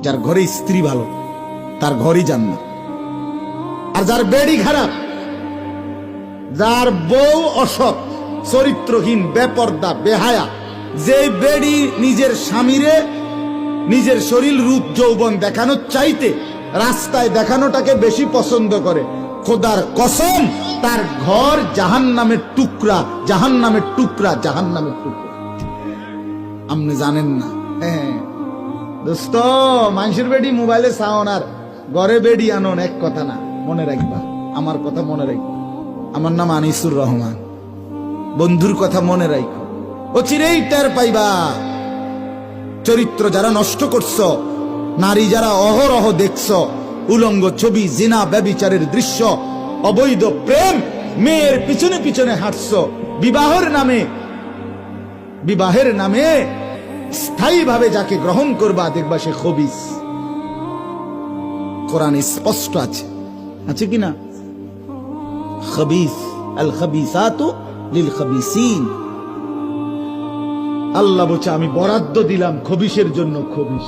যার ঘরে স্ত্রী ভালো তার ঘরই জান্নাত। আর যার বেড়ি খারাপ, যার বউ অসৎ, চরিত্রহীন, বেপর্দা, বেহায়া, যে বেড়ি নিজের স্বামীরে নিজের শরীর রূপ যৌবন দেখানোর চাইতে রাস্তায় দেখানোটাকে বেশি পছন্দ করে, খোদার কসম তার ঘর জাহান্নামের টুকরা, জাহান্নামের টুকরা, জাহান্নামের টুকরা। আপনি জানেন না? হ্যাঁ দোস্ত, মানুষের বেডি মোবাইলে চাওন আর ঘরে বেডি আনন এক কথা না। মনে রাখবা, আমার কথা মনে রাখবা। আমার নাম আনিসুর রহমান। বন্ধুর কথা মনে রাখো, ও চিরেই টের পাইবা চরিত্র যারা নষ্ট করছ, নারী যারা অহরহ দেখছ, উলঙ্গ ছবি, জিনা, ব্যভিচারের দৃশ্য, অবৈধ প্রেম, মেয়ের পিছনে পিছনে হাঁটছ, বিবাহের নামে স্থায়ীভাবে যাকে গ্রহণ করবা দেখবা সে খবিস। কোরআনে স্পষ্ট আছে, আছে কিনা? খবিস, আল খবিসাতু লিল খবিসিন। আল্লাহ বলছে আমি বরাদ্দ দিলাম খবিসের জন্য খবিস।